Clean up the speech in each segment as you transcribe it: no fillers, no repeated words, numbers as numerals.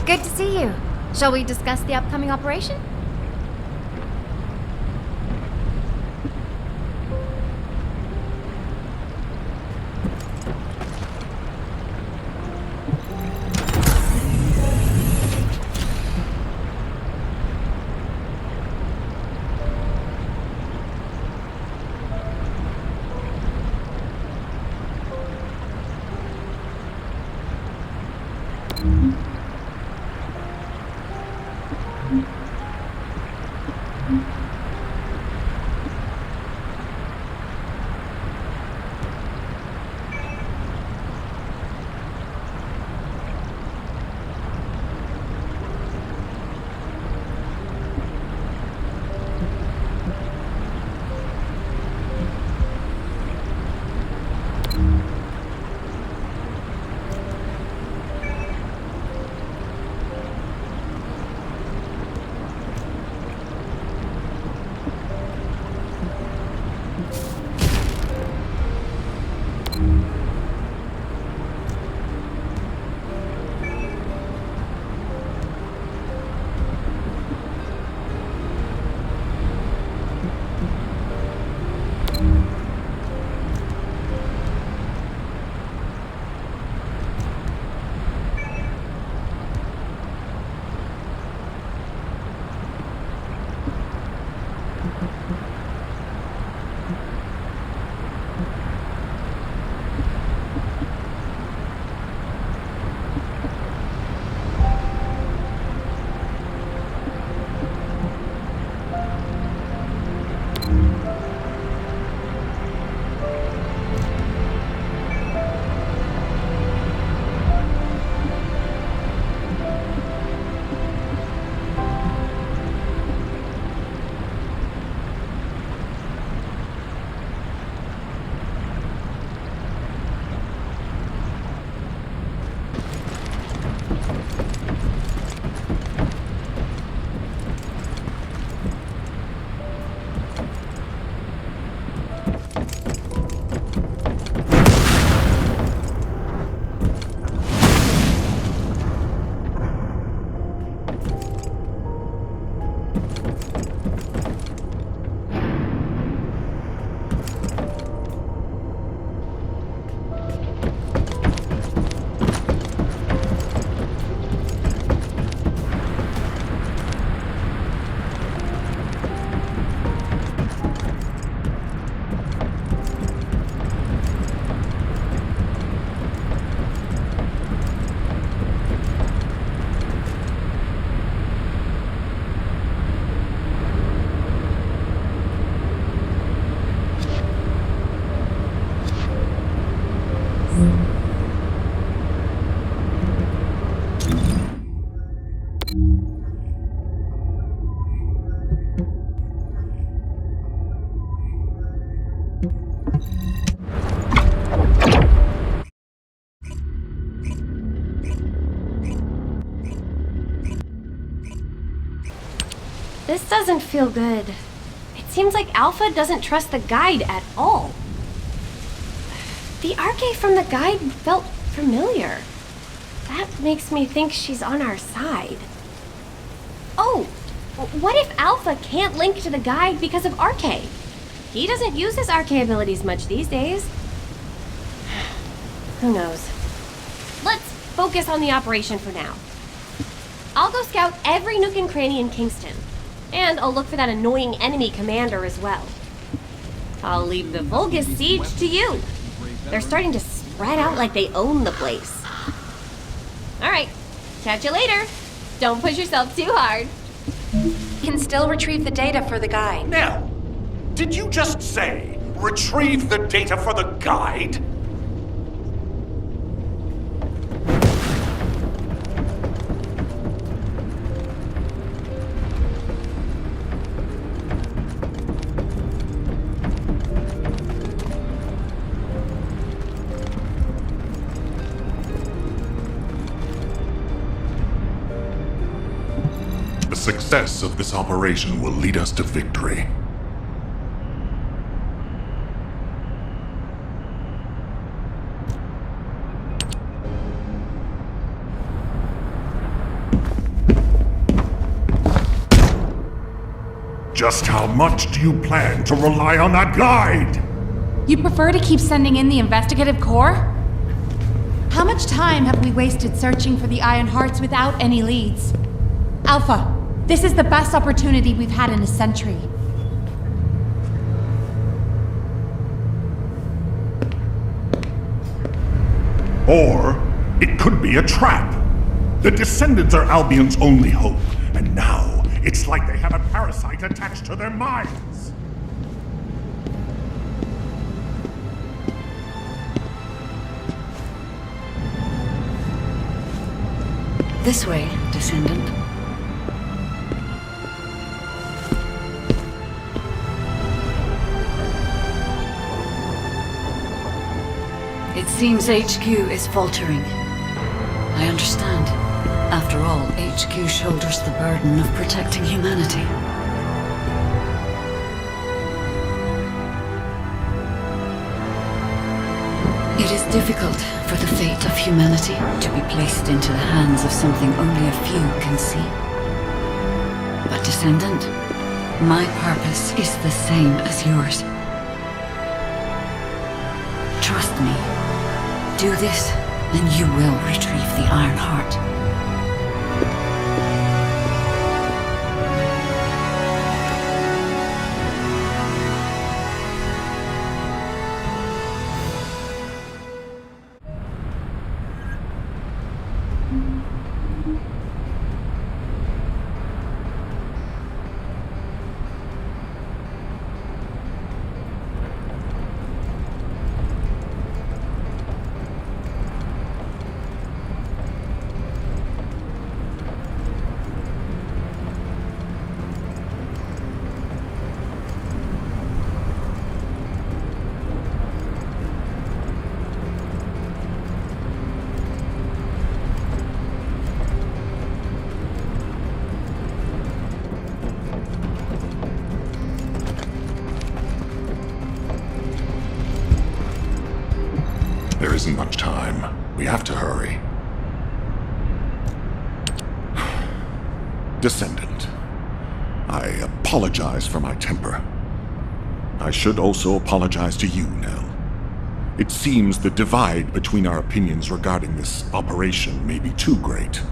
Good to see you. Shall we discuss the upcoming operation? This doesn't feel good. It seems like Alpha doesn't trust the guide at all. The Arche from the guide felt familiar. That makes me think she's on our side. Oh, what if Alpha can't link to the guide because of Arche? He doesn't use his Arche abilities much these days. Who knows? Let's focus on the operation for now. I'll go scout every nook and cranny in Kingston. And I'll look for that annoying enemy commander as well. I'll leave the Vulgus siege to you. They're starting to spread out like they own the place. Alright, catch you later. Don't push yourself too hard. You can still retrieve the data for the guide. Now, did you just say, retrieve the data for the guide? The success of this operation will lead us to victory. Just how much do you plan to rely on that guide? You prefer to keep sending in the investigative corps? How much time have we wasted searching for the Iron Hearts without any leads? Alpha, this is the best opportunity we've had in a century. Or it could be a trap. The Descendants are Albion's only hope, and now it's like they have a parasite attached to their minds. This way, Descendant. It seems HQ is faltering. I understand. After all, HQ shoulders the burden of protecting humanity. It is difficult for the fate of humanity to be placed into the hands of something only a few can see. But Descendant, my purpose is the same as yours. Trust me. Do this, and you will retrieve the Iron Heart. There isn't much time. We have to hurry. Descendant, I apologize for my temper. I should also apologize to you, Nell. It seems the divide between our opinions regarding this operation may be too great.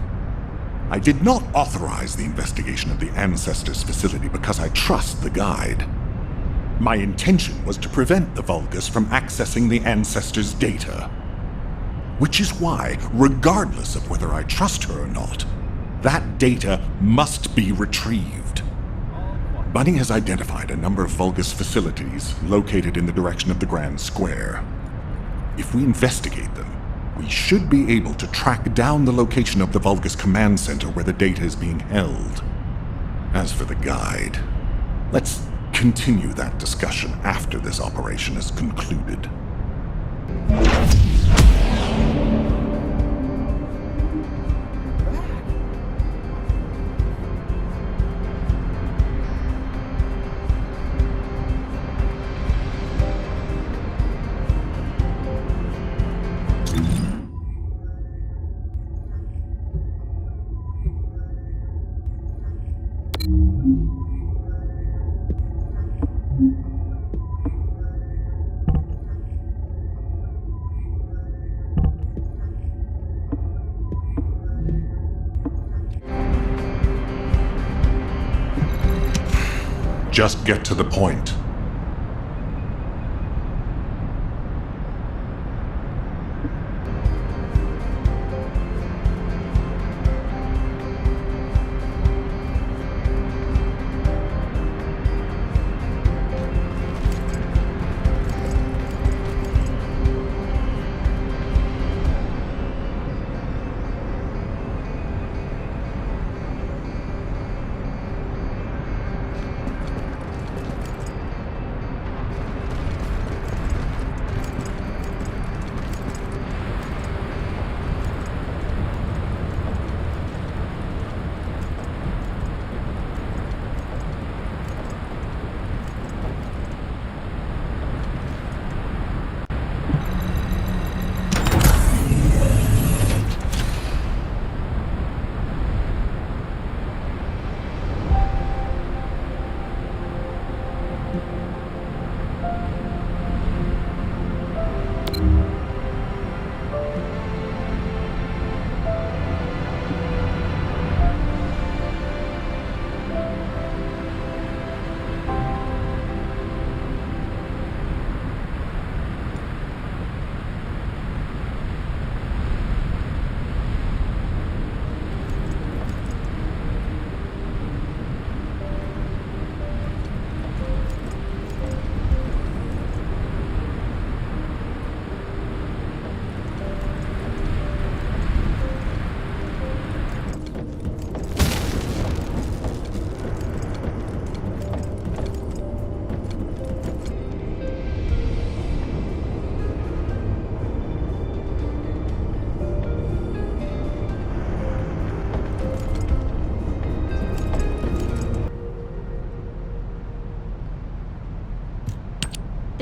I did not authorize the investigation of the Ancestors facility because I trust the guide. My intention was to prevent the Vulgus from accessing the Ancestors' data. Which is why, regardless of whether I trust her or not, that data must be retrieved. Bunny has identified a number of Vulgus facilities located in the direction of the Grand Square. If we investigate them, we should be able to track down the location of the Vulgus command center where the data is being held. As for the guide, let's continue that discussion after this operation is concluded. Just get to the point.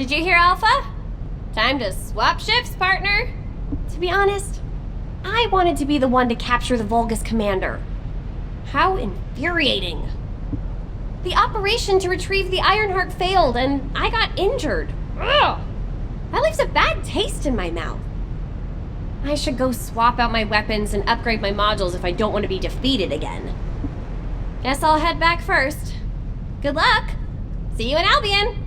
Did you hear, Alpha? Time to swap ships, partner. To be honest, I wanted to be the one to capture the Vulgus commander. How infuriating. The operation to retrieve the Ironheart failed, and I got injured. Ugh! That leaves a bad taste in my mouth. I should go swap out my weapons and upgrade my modules if I don't want to be defeated again. Guess I'll head back first. Good luck! See you in Albion!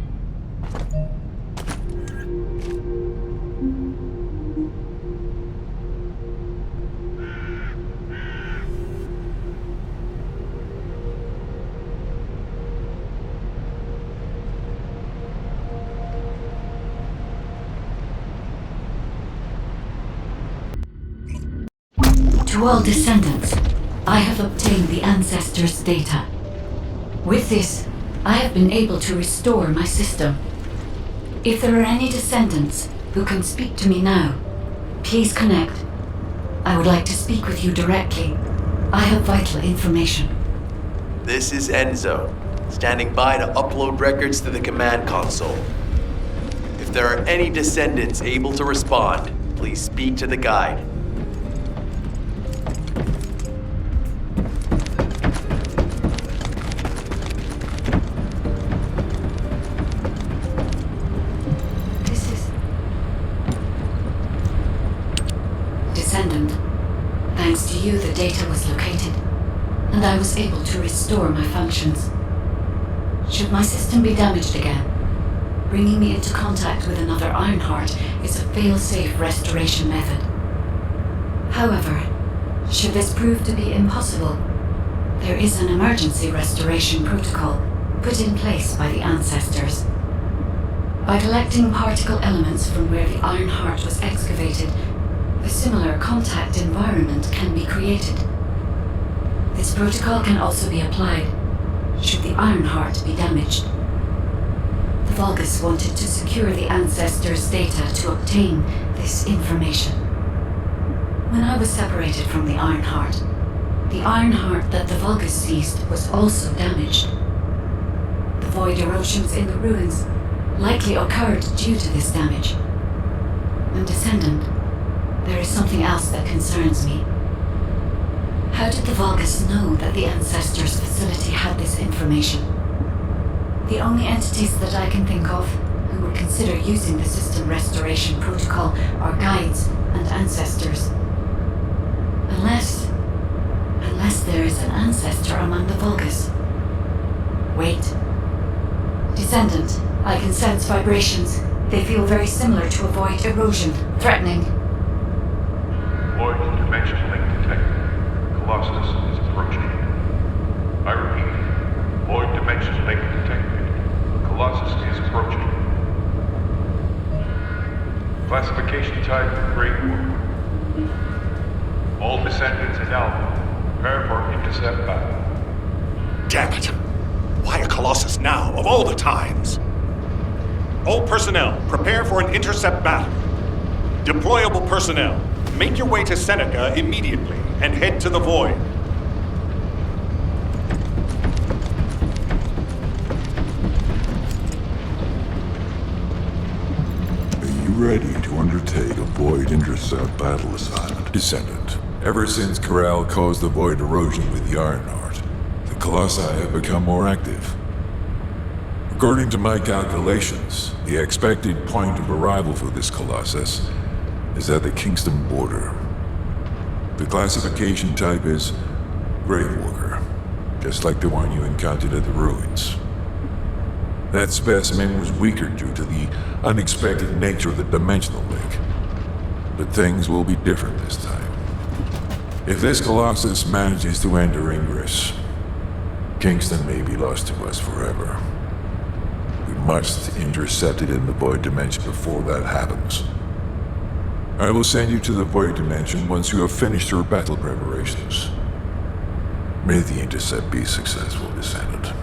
To all Descendants, I have obtained the Ancestors' data. With this, I have been able to restore my system. If there are any Descendants who can speak to me now, please connect. I would like to speak with you directly. I have vital information. This is Enzo, standing by to upload records to the command console. If there are any Descendants able to respond, please speak to the guide. Descendant. Thanks to you, the data was located, and I was able to restore my functions. Should my system be damaged again, bringing me into contact with another Ironheart is a fail-safe restoration method. However, should this prove to be impossible, there is an emergency restoration protocol put in place by the Ancestors. By collecting particle elements from where the Ironheart was excavated, a similar contact environment can be created. This protocol can also be applied should the Ironheart be damaged. The Vulgus wanted to secure the Ancestors' data to obtain this information. When I was separated from the Ironheart that the Vulgus seized was also damaged. The void erosions in the ruins likely occurred due to this damage. And Descendant, there is something else that concerns me. How did the Vulgus know that the Ancestors' facility had this information? The only entities that I can think of who would consider using the system restoration protocol are guides and Ancestors. Unless there is an ancestor among the Vulgus. Wait. Descendant, I can sense vibrations. They feel very similar to a void erosion, threatening. Void dimension link detected. Colossus is approaching. I repeat, void dimension link detected. Colossus is approaching. Classification type Great War. All Descendants in Alpha, prepare for intercept battle. Damn it! Why a Colossus now, of all the times? All personnel, prepare for an intercept battle. Deployable personnel, make your way to Seneca immediately and head to the Void. Are you ready to undertake a Void intercept battle assignment? Descendant. Ever since Corral caused the Void erosion with the Ironheart, the Colossi have become more active. According to my calculations, the expected point of arrival for this Colossus is at the Kingston border. The classification type is Gravewalker, just like the one you encountered at the ruins. That specimen was weaker due to the unexpected nature of the dimensional link. But things will be different this time. If this Colossus manages to enter Ingris, Kingston may be lost to us forever. We must intercept it in the Void Dimension before that happens. I will send you to the Void Dimension once you have finished your battle preparations. May the intercept be successful, Descendant.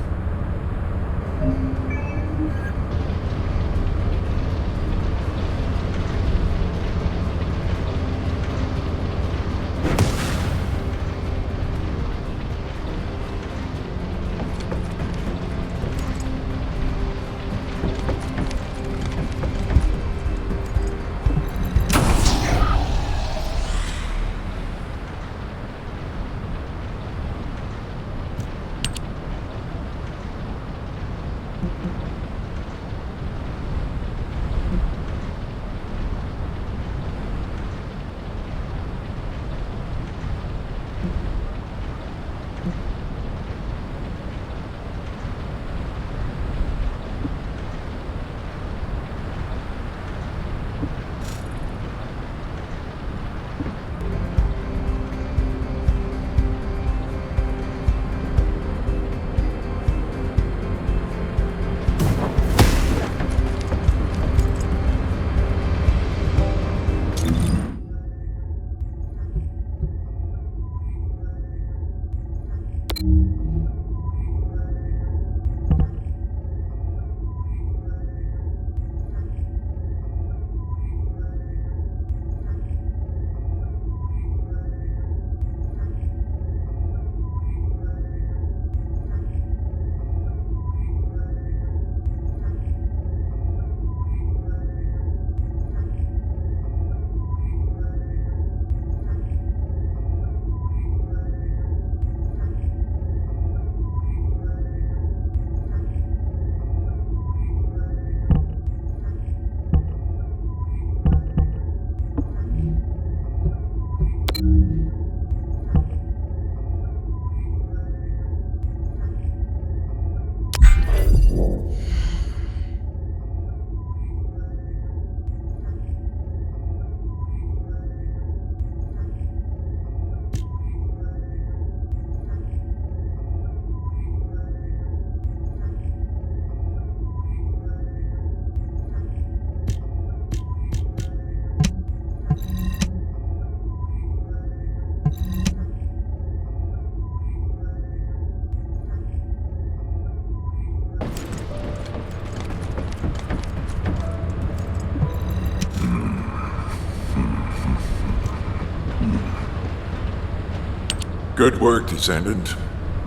Good work, Descendant.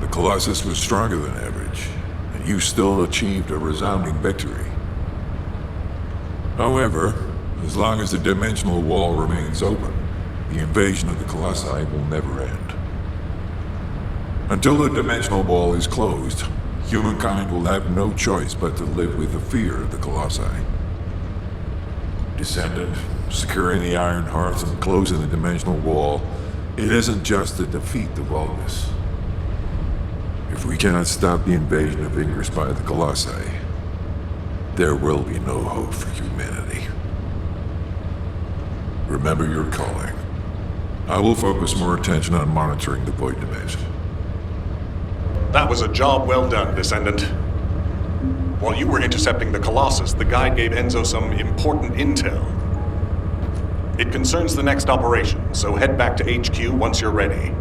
The Colossus was stronger than average, and you still achieved a resounding victory. However, as long as the dimensional wall remains open, the invasion of the Colossi will never end. Until the dimensional wall is closed, humankind will have no choice but to live with the fear of the Colossi. Descendant, securing the Iron Hearts and closing the dimensional wall, it isn't just to defeat the Vulgus. If we cannot stop the invasion of Ingris by the Colossi, there will be no hope for humanity. Remember your calling. I will focus more attention on monitoring the Void Dimension. That was a job well done, Descendant. While you were intercepting the Colossus, the guide gave Enzo some important intel. It concerns the next operation, so head back to HQ once you're ready.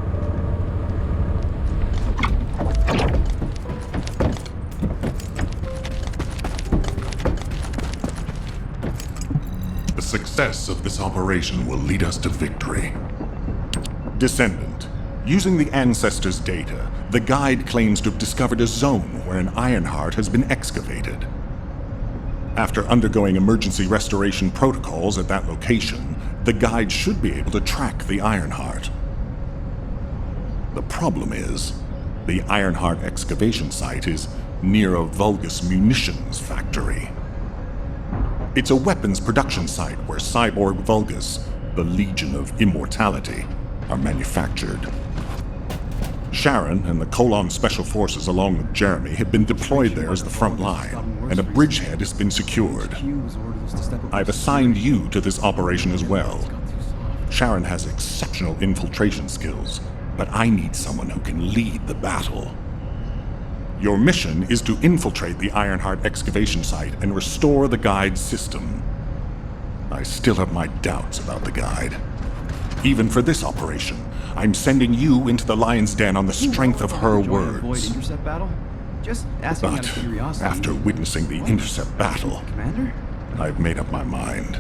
The success of this operation will lead us to victory. Descendant, using the Ancestors' data, the guide claims to have discovered a zone where an Ironheart has been excavated. After undergoing emergency restoration protocols at that location, the guide should be able to track the Ironheart. The problem is, the Ironheart excavation site is near a Vulgus munitions factory. It's a weapons production site where cyborg Vulgus, the Legion of Immortality, are manufactured. Sharon and the Colon Special Forces along with Jeremy have been deployed there as the front line, and a bridgehead has been secured. I've assigned you to this operation as well. Sharon has exceptional infiltration skills, but I need someone who can lead the battle. Your mission is to infiltrate the Ironheart excavation site and restore the guide's system. I still have my doubts about the guide. Even for this operation, I'm sending you into the lion's den on the strength of her words. But after witnessing the intercept battle, I've made up my mind.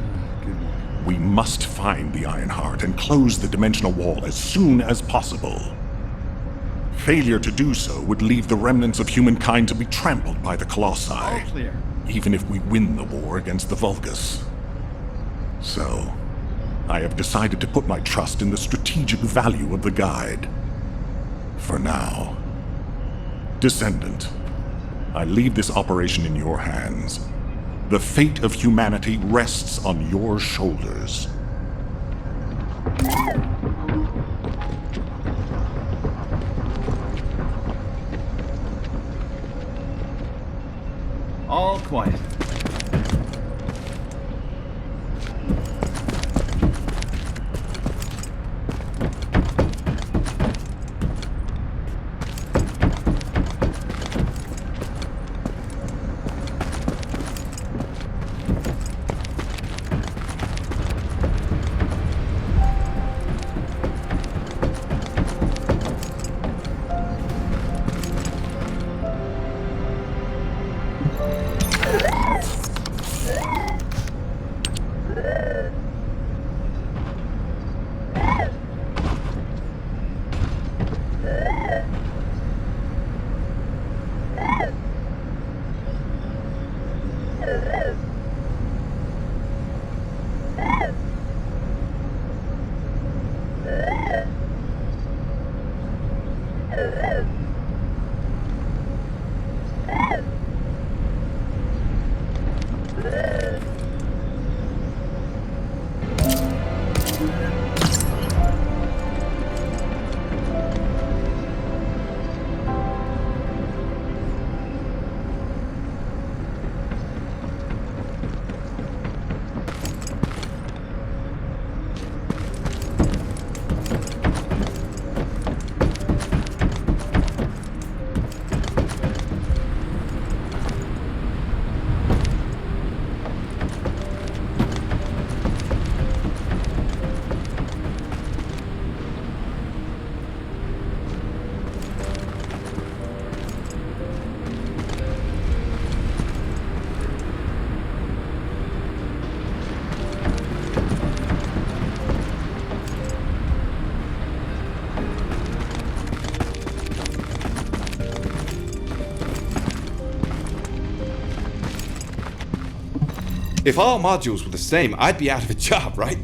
We must find the Ironheart and close the dimensional wall as soon as possible. Failure to do so would leave the remnants of humankind to be trampled by the Colossi, even if we win the war against the Vulgus. So, I have decided to put my trust in the strategic value of the guide. For now. Descendant, I leave this operation in your hands. The fate of humanity rests on your shoulders. All quiet. If all modules were the same, I'd be out of a job, right?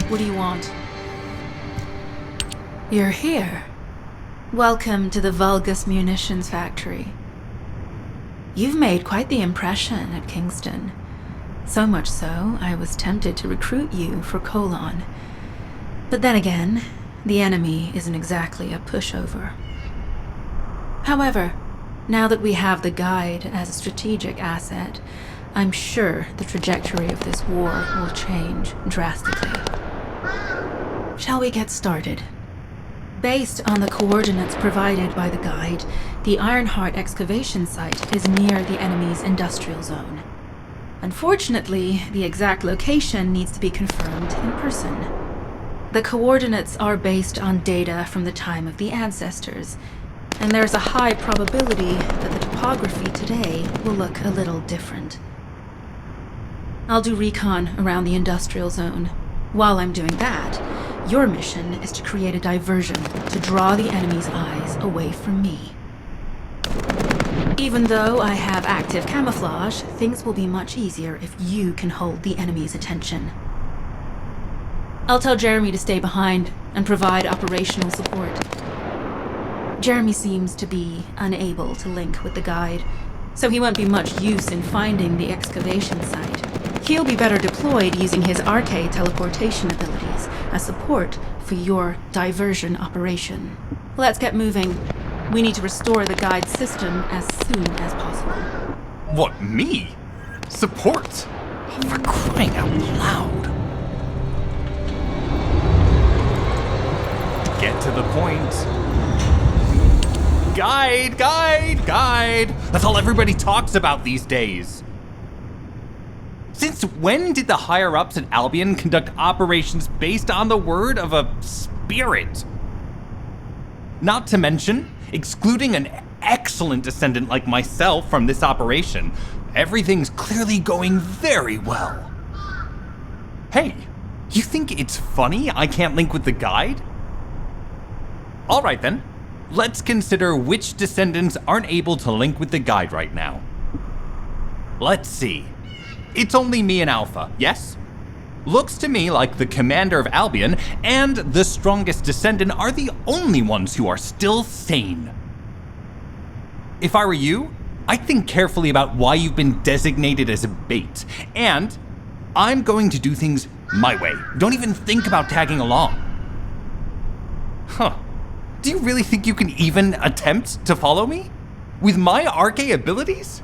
What do you want? You're here. Welcome to the Vulgus Munitions Factory. You've made quite the impression at Kingston. So much so, I was tempted to recruit you for Colon. But then again, the enemy isn't exactly a pushover. However, now that we have the guide as a strategic asset, I'm sure the trajectory of this war will change drastically. Shall we get started? Based on the coordinates provided by the guide, the Ironheart excavation site is near the enemy's industrial zone. Unfortunately, the exact location needs to be confirmed in person. The coordinates are based on data from the time of the ancestors, and there's a high probability that the topography today will look a little different. I'll do recon around the industrial zone. While I'm doing that, your mission is to create a diversion to draw the enemy's eyes away from me. Even though I have active camouflage, things will be much easier if you can hold the enemy's attention. I'll tell Jeremy to stay behind and provide operational support. Jeremy seems to be unable to link with the guide, so he won't be much use in finding the excavation site. He'll be better deployed using his RK teleportation abilities as support for your diversion operation. Let's get moving. We need to restore the guide system as soon as possible. What, me? Support? Oh, for crying out loud. Get to the point. Guide! That's all everybody talks about these days. Since when did the higher-ups at Albion conduct operations based on the word of a spirit? Not to mention, excluding an excellent descendant like myself from this operation, everything's clearly going very well. Hey, you think it's funny I can't link with the guide? All right then, let's consider which descendants aren't able to link with the guide right now. Let's see. It's only me and Alpha, yes? Looks to me like the commander of Albion and the strongest descendant are the only ones who are still sane. If I were you, I'd think carefully about why you've been designated as a bait, and I'm going to do things my way. Don't even think about tagging along. Huh. Do you really think you can even attempt to follow me? With my RK abilities?